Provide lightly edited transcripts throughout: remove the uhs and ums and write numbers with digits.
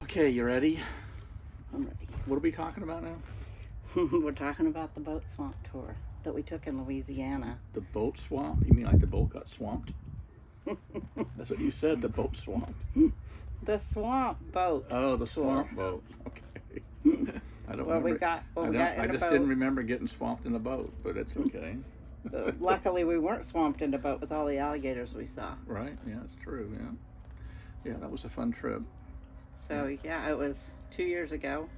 Okay, you ready? I'm ready. What are we talking about now? We're talking about the boat swamp tour that we took in Louisiana. The boat swamp? You mean like the boat got swamped? That's what you said, the boat swamp. The swamp boat. Oh, the tour. swamp boat. Okay. I don't Well, remember. we got in I the just boat. didn't remember getting swamped in the boat, but it's okay. Luckily, we weren't swamped in the boat with all the alligators we saw. Right? Yeah, it's true. Yeah. Yeah, that was a fun trip. So, yeah, it was 2 years ago.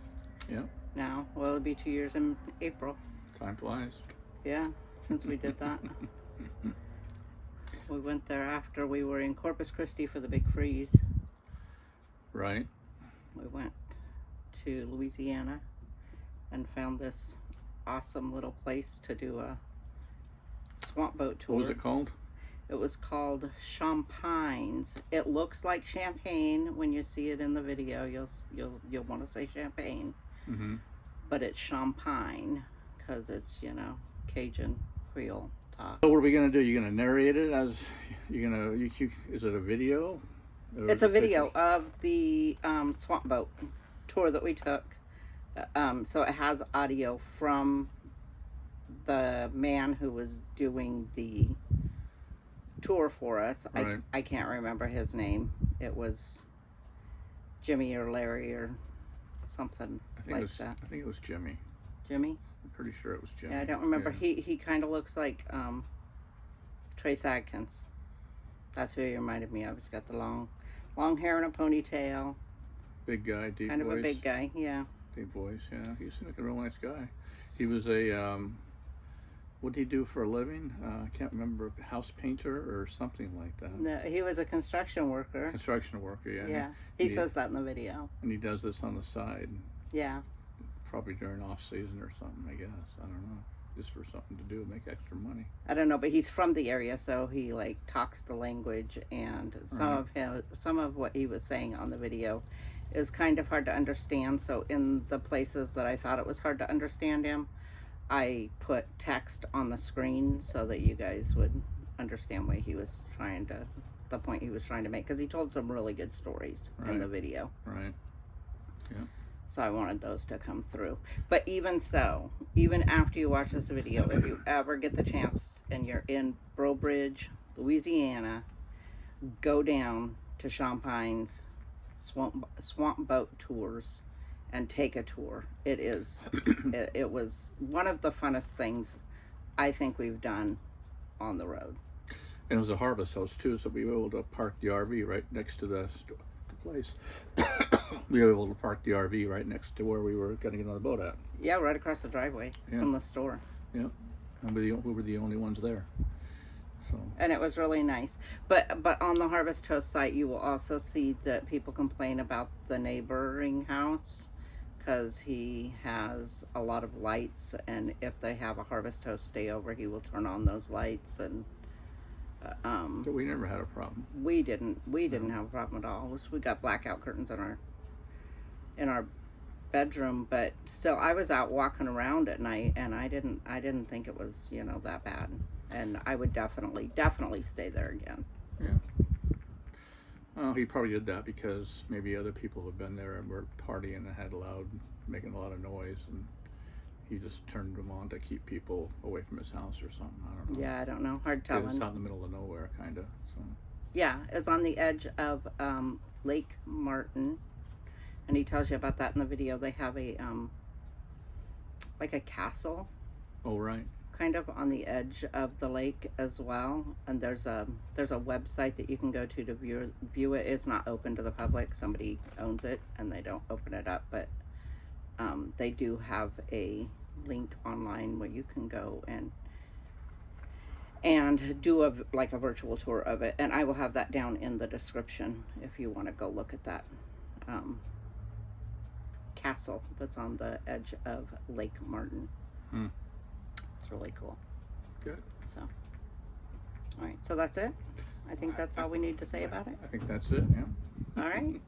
Yeah. Now, well, it'll be 2 years in April. Time flies. Yeah, since we did that. We went there after we were in Corpus Christi for the big freeze. Right. We went to Louisiana and found this awesome little place to do a swamp boat tour. What was it called? It was called Champagnes. It looks like champagne when you see it in the video. You'll want to say champagne, but it's champagne because it's Cajun Creole talk. So what are we gonna do? You're gonna narrate it as you're gonna. Is it a video? Or It's a video pictures? of the swamp boat tour that we took. So it has audio from the man who was doing the tour for us. Right. I can't remember his name. It was Jimmy or Larry or something like that. I think it was Jimmy. Jimmy? I'm pretty sure it was Jimmy. Yeah, I don't remember. Yeah. He kind of looks like Trace Adkins. That's who he reminded me of. He's got the long hair and a ponytail. Big guy, deep Kind voice. of a big guy, yeah. Deep voice, yeah. He seemed like a real nice guy. He was a, what did he do for a living? I can't remember, house painter or something like that. No, he was a construction worker. Construction worker, yeah. Yeah, he says that in the video. And he does this on the side, Yeah. probably during off season or something, I guess. I don't know. Just for something to do, make extra money. I don't know, but he's from the area, so he like talks the language, and some of what he was saying on the video is kind of hard to understand. So in the places that I thought it was hard to understand him, I put text on the screen so that you guys would understand what he was the point he was trying to make, because he told some really good stories in the video. Right. Yeah. So I wanted those to come through. But even so, even after you watch this video, if you ever get the chance and you're in Breaux Bridge, Louisiana, go down to Champagne's swamp boat tours and take a tour. It was one of the funnest things I think we've done on the road. And it was a harvest house too, so we were able to park the RV right next to the place. We were able to park the RV right next to where we were going to get on the boat at. Yeah, right across the driveway from the store. Yeah, and we were the only ones there. So. And it was really nice. But on the Harvest Toast site, you will also see that people complain about the neighboring house because he has a lot of lights, and if they have a Harvest Toast stay over, he will turn on those lights. And But we never had a problem. we didn't have a problem at all. We got blackout curtains in our bedroom, but still, I was out walking around at night, and I didn't think it was that bad. And I would definitely stay there again. Yeah. Well, he probably did that because maybe other people had been there and were partying and had making a lot of noise, and he just turned them on to keep people away from his house or something. I don't know. Yeah, I don't know. Hard It's telling. out in the middle of nowhere, kind of. So. Yeah, it's on the edge of Lake Martin, and he tells you about that in the video. They have a like a castle. Oh, right. Kind of on the edge of the lake as well, and there's a website that you can go to view it. It's not open to the public. Somebody owns it and they don't open it up, but they do have a link online where you can go and do a virtual tour of it, and I will have that down in the description if you want to go look at that castle that's on the edge of Lake Martin. It's really cool. Good. So, all right. So that's it. I think that's all we need to say about it. I think that's it. Yeah. All right.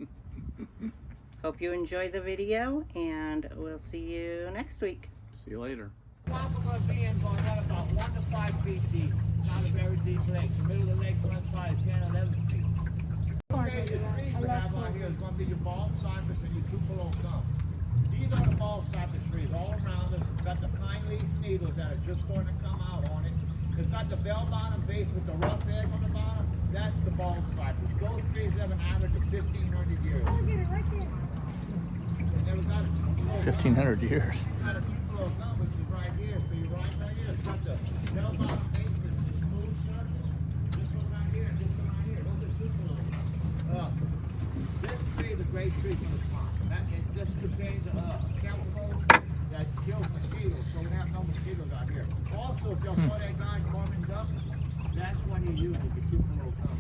Hope you enjoy the video, and we'll see you next week. See you later. Swamp we're going to be in is going to run about 1 to 5 feet deep. Not a very deep lake. The middle of the lake runs by 10, 11 feet. Okay, your trees we have on here is going to be your bald cypress and your tupelo gum. These are the bald cypress trees all around us. It's got the pine leaf needles that are just starting to come out on it. It's got the bell-bottom base with the rough edge on the bottom. That's the bald cypress. Those trees have an average of 1,500 years. Look at it right there. They never got a tupelo 1,500 years. It's got a tupelo gum, which is right here. So you're right here. It's got the bell-bottom base with the smooth surface. This one right here and this one right here. Those are tupelos. This tree is a great tree for the farm. This contains a chemical that kills mosquitoes, so we have no mosquitoes out here. Also, if y'all saw that guy carving ducks, that's what he uses, the tupelo gum.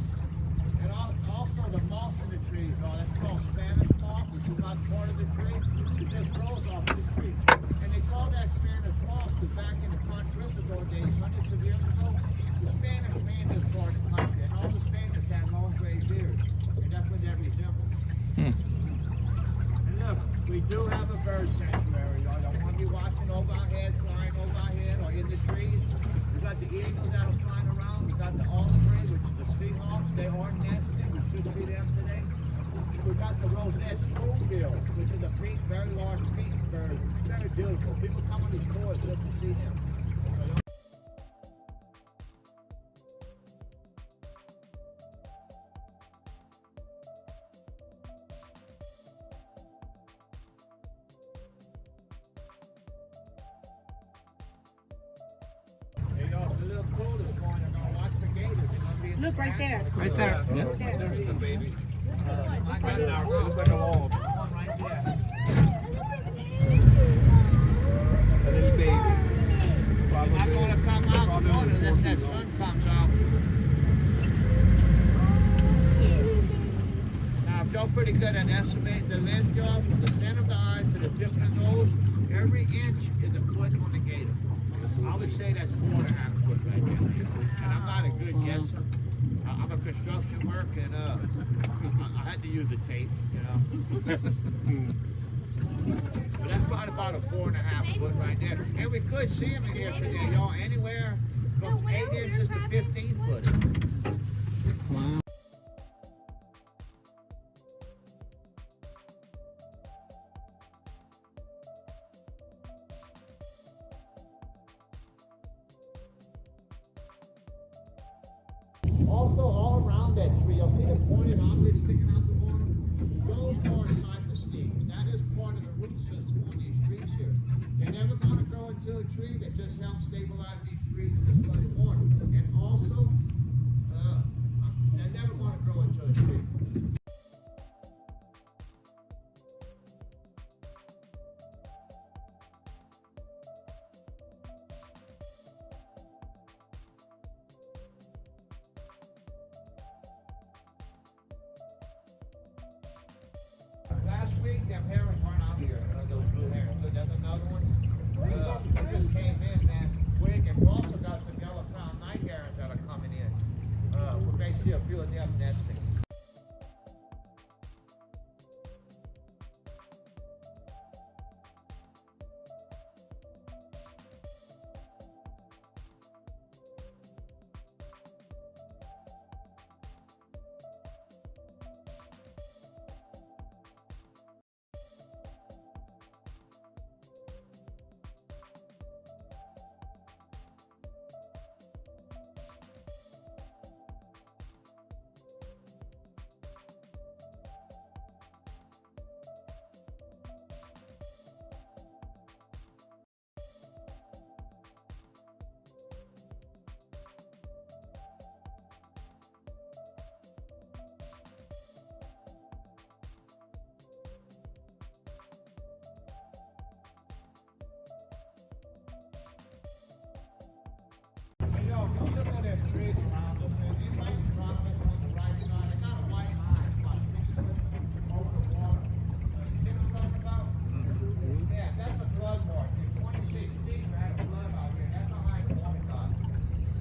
And also the moss in the trees, that's called Spanish moss. This is not part of the tree. It just grows off of the tree. And they call that Spanish moss because back in the Conquistador days, hundreds of years ago, the Spanish manned this part of the country, and all the Spanish had long gray beards. And that's what that resembles. And look, we do have a bird sanctuary. I don't want to be watching overhead, flying overhead, or in the trees. We got the eagles that are flying around. We got the osprey, which is the seahawks. They are nesting. We should see them today. We got the rosette spoonbill, which is a pink, very large pink bird. Very beautiful. People come on these tours just to see them. Look right there. Right there. Yeah. There's a baby. I got it out. It looks like a log. One right there. A little baby. They're not going to come out unless that sun comes out. Now, if y'all pretty good at estimating the length, y'all, from the center of the eye to the tip of the nose, every inch is a foot on the gator. I would say that's 4.5 foot right there. And I'm not a good guesser. I'm a construction worker, and I had to use a tape, you know. But that's probably about a 4.5 foot right there. And we could see them in here today, y'all, anywhere from 8 inches to 15 foot. Wow. Also, all around that tree, you'll see the pointed objects sticking out the bottom. Those are cypress leaves. That is part of the root system on these trees here. They're never going to grow into a tree. That just helps stabilize these trees in this flooded water. And also, they're never going to grow into a tree. Last week, them herons weren't out here, those blue herons. Look, there's another one. They just came in that week, and we also got some yellow crowned night herons that are coming in. We may see a few of them nesting.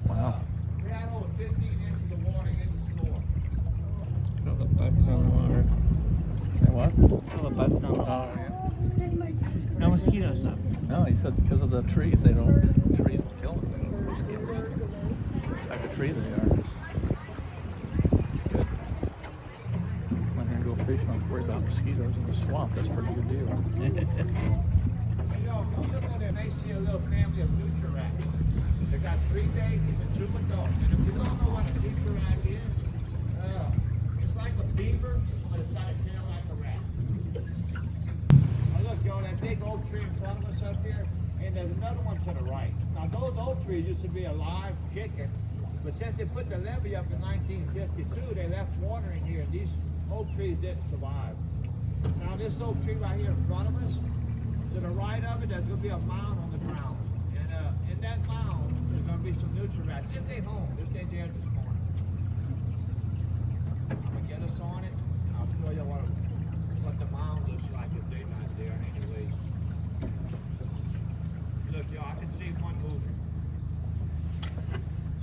Wow. We had over 15 inches of water in the store. All the bugs on the water. Say what? All the bugs on the water. No mosquitoes though. No, he said because of the trees, trees kill them. They don't mosquitoes. Like a tree they are. Good. mosquitoes in the swamp. That's a pretty good deal. Hey, yo, go look on there. They see a little family of nutria rats. They got 3 babies and 2 adults. And if you don't know what a nutria rat is, it's like a beaver, but it's got a tail like a rat. Now look, yo, that big oak tree in front of us up here, and there's another one to the right. Now those oak trees used to be alive, kicking, but since they put the levee up in 1952, they left water in here, and these oak trees didn't survive. Now this oak tree right here in front of us, to the right of it, there's going to be a mound on the ground. And in that mound, there's going to be some nutria rats, if they home, if they dare this morning. I'm going to get us on it. I'll show you what the mound looks like if they're not there anyways. Look, y'all, I can see one moving.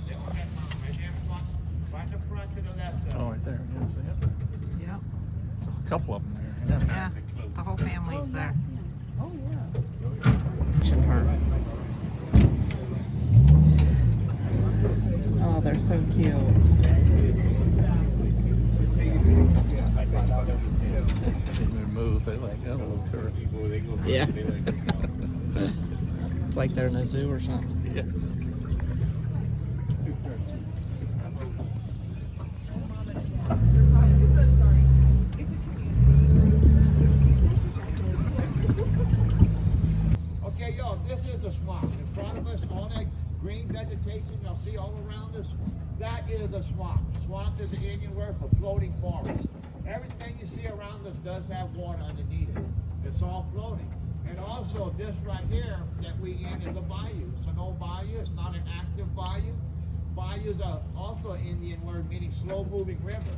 They're on that mound right there in front, right in the front to the left of it. Oh, right there. Yes, yeah. Yep. A couple of them there. Yeah. The whole family's there. Oh, yeah. Watching her. Oh, they're so cute. They move. They like that little tourist. Yeah. It's like they're in a zoo or something. Yeah. Okay, yo, this is the swamp. In front of us, all that green vegetation y'all see all around us, that is a swamp. Swamp is the Indian word for floating forest. Everything you see around us does have water underneath it. It's all floating. And also, this right here that we in is a bayou. It's an old bayou. It's not an active bayou. Bayous are also an Indian word meaning slow-moving river.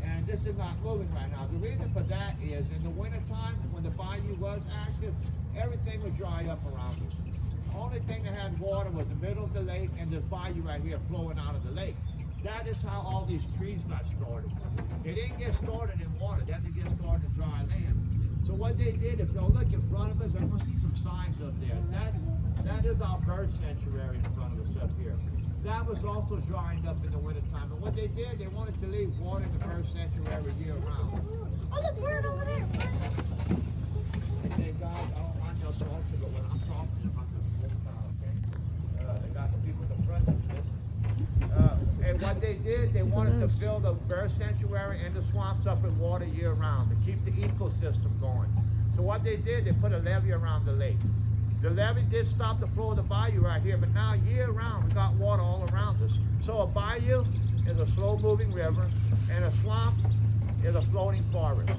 And this is not moving right now. The reason for that is in the wintertime, when the bayou was active, everything would dry up around us. The only thing that had water was the middle of the lake and this bayou right here flowing out of the lake. That is how all these trees got started. They didn't get started in water, then they get started in dry land. So what they did, if you'll look in front of us, I'm gonna see some signs up there. That is our bird sanctuary in front of us up here. That was also drying up in the wintertime. And what they did, they wanted to leave water in the bird sanctuary year round. Oh, look, bird over there. Okay, guys, I don't mind y'all talking, but when I'm talking about the whole town, okay? They got the people in the front of this. And what they did, they wanted to fill the bird sanctuary and the swamps up with water year round to keep the ecosystem going. So what they did, they put a levee around the lake. The levee did stop the flow of the bayou right here, but now year round we got water all around us. So a bayou is a slow moving river and a swamp is a floating forest.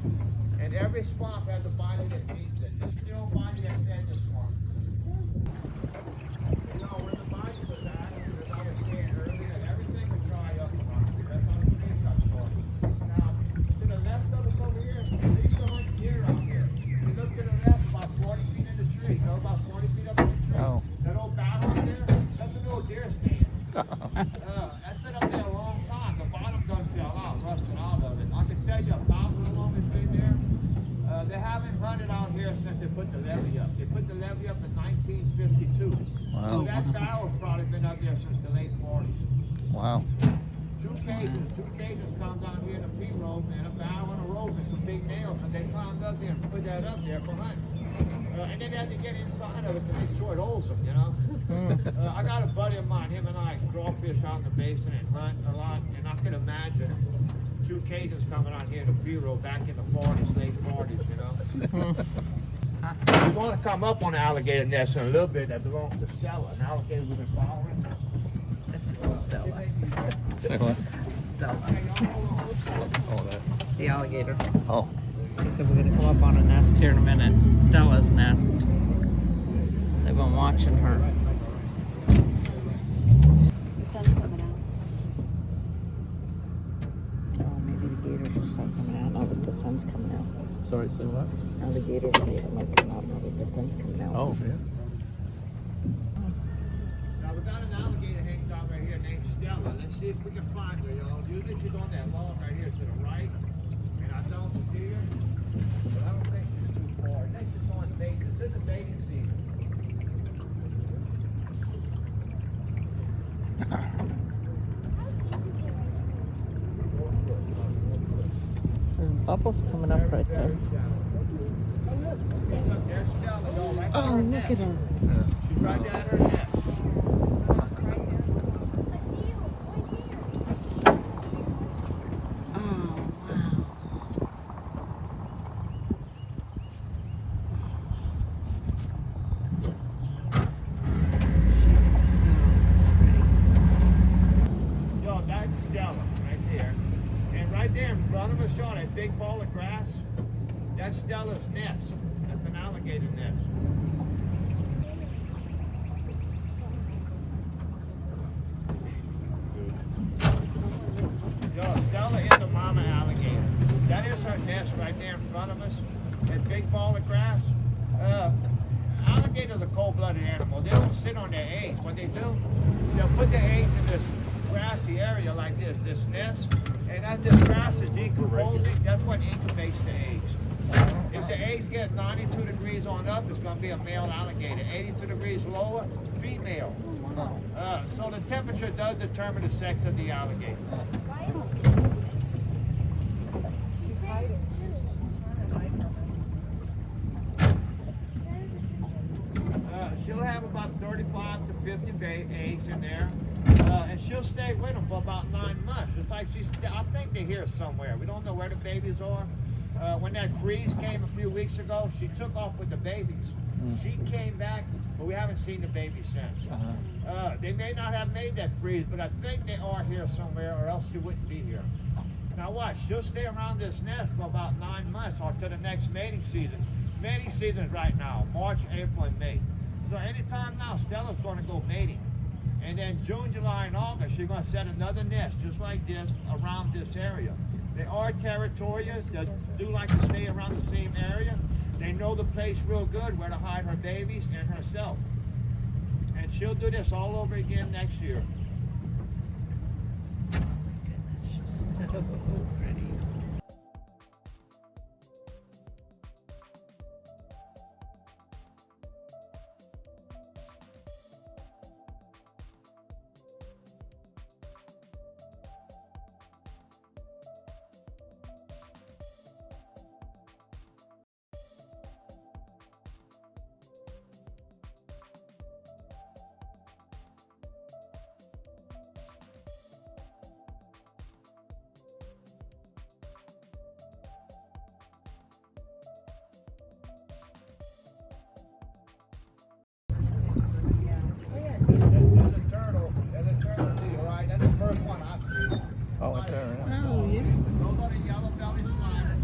And every swamp has a bayou that needs it. This is the old bayou that fed the swamp. You know, where the bayou was at, as I was saying earlier, everything would dry up around here. That's how the trees got started. Now, to the left of us over here, see so much deer out here. You look to the left, about 40 feet in the tree. You know, about 40 feet up in the tree. Oh. That old barrel up there, that's an old deer stand. That's been up there a long time. The bottom done fell out, rusted out of it. I can tell you about how long it's been there. They haven't hunted out here since they put the levee up. They put the levee up in 1952. Wow. So that barrel's probably been up there since the late 40s. Wow. Two cages come down here in the P road, and a barrel and a rope and some big nails, and they climbed up there and put that up there for hunting. And then they had to get inside of it because they sure holds them, you know. I got a buddy of mine, him and I crawfish out in the basin and hunt a lot, and I can imagine two Cajuns coming out here in the B-roll back in the 40s, late 40s, you know. We're going to come up on the alligator nest in a little bit that belongs to Stella, an alligator we've been following. Say what? Stella. Oh, that. The alligator. Oh. So we're gonna come up on a nest here in a minute. Stella's nest. They've been watching her. The sun's coming out. Oh, maybe the gators will start coming out now that the sun's coming out. Sorry, say what? Now the gators might come out now that the sun's coming out. Oh, yeah. Now we got an alligator hanging down right here named Stella. Let's see if we can find her, y'all. Usually she's on that log right here to the right, and I don't see her. But I don't think she's too far. I think she's on bait. This is the baiting season. Bubbles coming up right there. Look, there's Stella, y'all, right by Oh, her look nest. at her. She's right down her nest. Oh, wow. Yo, that's Stella right there. And right there in front of us, y'all, that big ball of grass, that's Stella's nest. That's an alligator nest. Yo, Stella is a mama alligator. That is her nest right there in front of us. That big ball of grass. Alligators are cold-blooded animals. They don't sit on their eggs. What they do, they'll put their eggs in this grassy area like this nest, and as this grass is decomposing, that's what incubates the eggs. If the eggs get 92 degrees on up, it's going to be a male alligator. 82 degrees lower, female. So the temperature does determine the sex of the alligator. She'll have about 35 to 50 eggs in there, and she'll stay with them for about 9 months. It's like I think they're here somewhere. We don't know where the babies are. When that freeze came a few weeks ago, she took off with the babies. She came back, but we haven't seen the babies since. They may not have made that freeze, but I think they are here somewhere, or else she wouldn't be here. Now watch, she'll stay around this nest for about 9 months or to the next mating season. Mating season is right now, March, April, and May. So anytime now, Stella's going to go mating. And then June, July, and August, she's going to set another nest just like this around this area. They are territorial. They do like to stay around the same area. They know the place real good where to hide her babies and herself. And she'll do this all over again next year. So pretty. Oh, it's there. Oh, yeah. Those are the yellow-bellied sliders,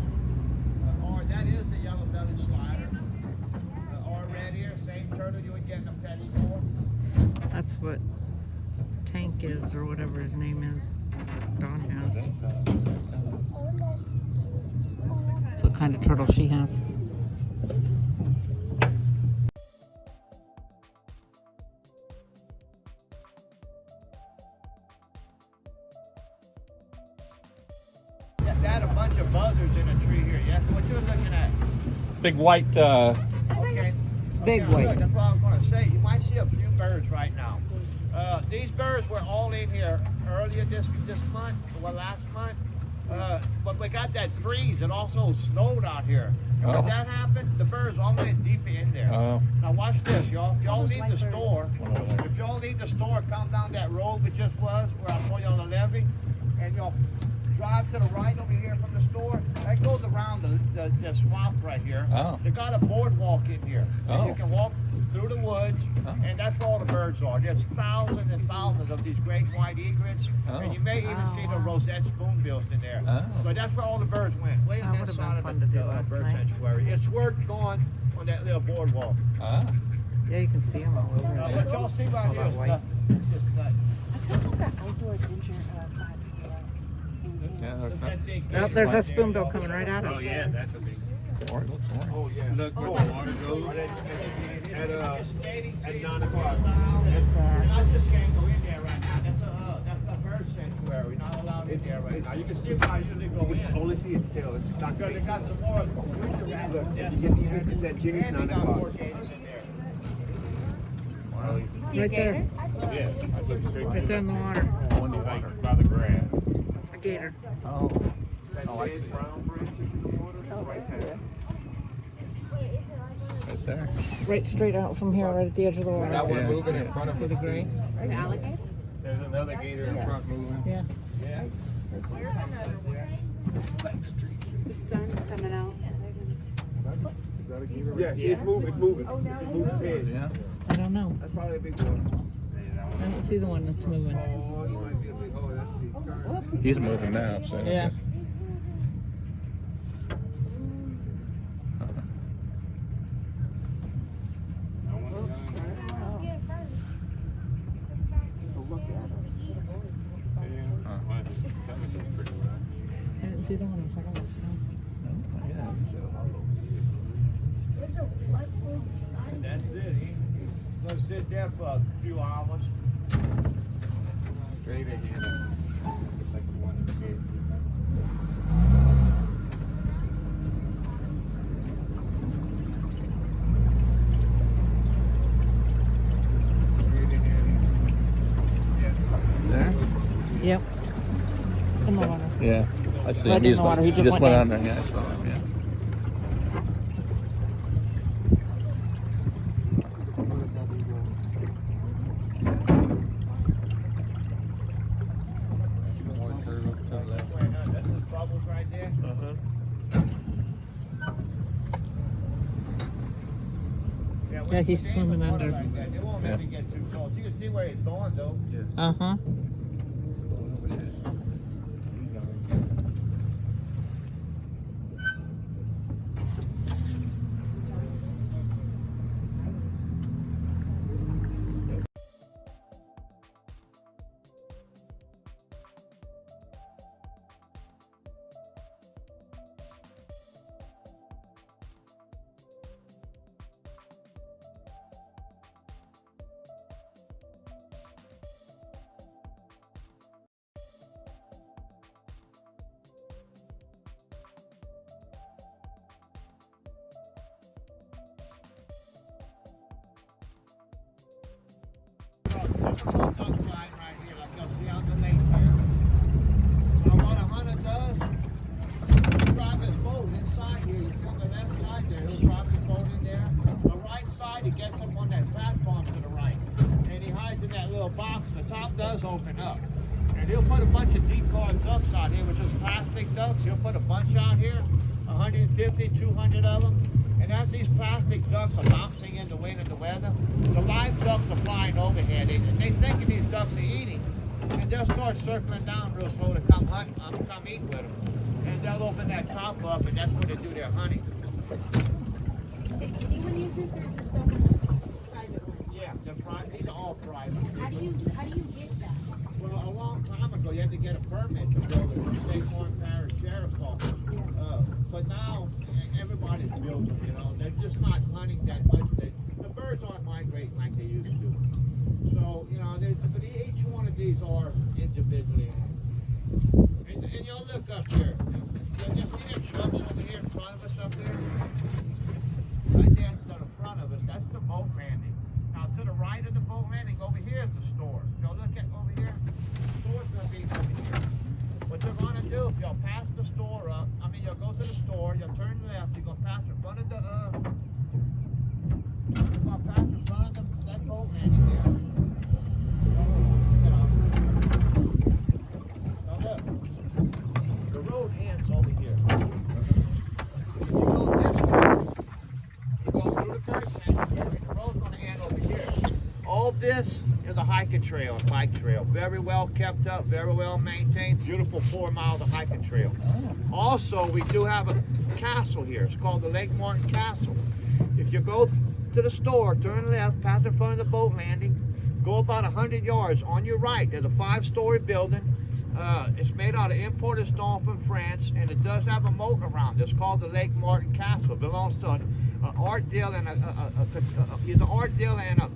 or that is the yellow-bellied slider, or red ear, same turtle you would get in a pet store. That's what Tank is, or whatever his name is. Dawn has. That's what kind of turtle she has. That a bunch of buzzards in a tree here, yeah? What you're looking at? Big white. Okay. Big Okay, white. good. That's what I was going to say. You might see a few birds right now. These birds were all in here earlier this month, well, last month. But we got that freeze. It also snowed out here. And when that happened, the birds all went deeper in there. Now watch this, y'all. If y'all leave the store, come down that road we just was, where I told y'all the levee, and y'all drive to the right over here from the store. That goes around the swamp right here. They got a boardwalk in here. And you can walk through the woods, and that's where all the birds are. There's thousands and thousands of these great white egrets, and you may even see the rosette spoonbills in there. But that's where all the birds went, way That in that would've side been of fun to do the last bird night. sanctuary. It's worth going on that little boardwalk. Yeah, you can see them all over But there. y'all see right All here, that it's white. nothing. It's just nothing. I took that outdoor adventure class. Look at that big Oh, gate there's right a there, spoonbill y'all. coming right at us. that's a big. Oh yeah. Look, water goes at 9 o'clock. And I just can't go in there right now. That's the bird sanctuary. Not allowed in there right now. You can see where I usually go in. Only see its tail. It's not Because they got some more creature rats. Look, if you get the image, it's at Jimmy's And they 9 got o'clock. more gators in there. Right there. Yeah, I took straight Right there in the water. like by the grass. A gator. Oh. That dead brown branch that's in the water, it's right past it. Right there. Right straight out from here, right at the edge of the water. That one Yeah. moving in front of See us. the gray? An alligator? There's another gator in front moving. Yeah. Yeah. The sun's coming out. Is that a gator? Yeah, see, it's moving. It's moving. It just moved its head. Yeah. I don't know. That's probably a big one. I don't see the one that's moving. Oh, he might be a big hole. Let's see. Turn. He's moving now, so. Yeah. I didn't see the one in front of us. No. That's it. He's gonna sit there for a few hours. Straight ahead. Like the one in the gate. There? Yep. In the water. Yeah. I see Right him. in the water. He just went went down. under. Yeah, I saw him. Yeah. That's the bubbles right there. Yeah, he's swimming under. Right there. They won't let me get too close. You can see where he's going though. Uh huh. Typical duck line right here, like you'll see out the lake here. Now what a hunter does, he'll drive his boat inside here. You see on the left side there, he'll drive his boat in there. The right side, he gets up on that platform to the right. And he hides in that little box. The top does open up. And he'll put a bunch of decoy ducks out here, which is plastic ducks. He'll put a bunch out here, 150, 200 of them. And as these plastic ducks are bouncing in the wind and the weather, the live ducks are flying overhead. And they thinking these ducks are eating. And they'll start circling down real slow to come hunt, come eat with them. And they'll open that top up, and that's where they do their hunting. Anyone use this, or is this the private one? Yeah, these are all private. How do you get that? Well, a long time ago, you had to get a permit to build it. The State Farm Parish Sheriff's Office. But now, everybody's building, you know. They're just not hunting that much. The birds aren't migrating like they used to. So, you know, but each one of these are individually owned. And you'll look up here. You'll see them trucks over here in front of us up there? Right there to the front of us, that's the boat landing. Now, to the right of the boat landing, over here is the store. You'll look at over here. The store's going to be over here. What you're going to do, if you'll pass the store up, you'll go to the store, you'll turn left, you're going to pass in front of the, that boat landing there. Now look, the road ends over here. You go this way, you go through the bird sanctuary, the road's going to end over here. All this is a hiking trail and bike trail. Very well kept up, very well maintained, beautiful 4 miles of hiking trail. Also, we do have a castle here. It's called the Lake Martin Castle. If you go to the store, turn left, pass in front of the boat landing, go about 100 yards. On your right, there's a 5-story building. It's made out of imported stone from France, and it does have a moat around it. It's called the Lake Martin Castle. It belongs to an art deal and he's an art deal and a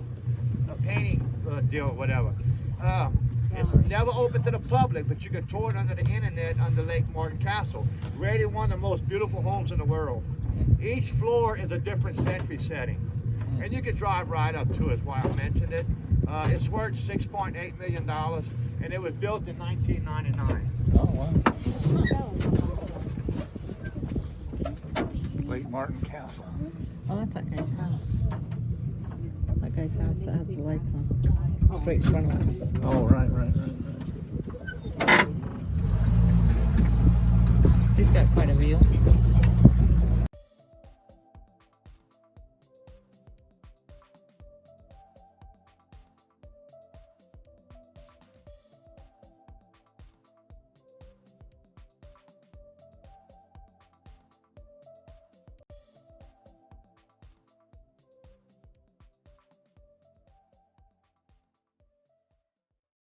painting deal or whatever. It's never open to the public, but you can tour it under the internet under Lake Martin Castle. Really one of the most beautiful homes in the world. Each floor is a different century setting. And you can drive right up to it, is why I mentioned it. It's worth $6.8 million, and it was built in 1999. Oh, wow. Lake Martin Castle. Oh, that's that guy's house. That guy's house that has the lights on. Straight in front of us. Oh, right. He's got quite a view.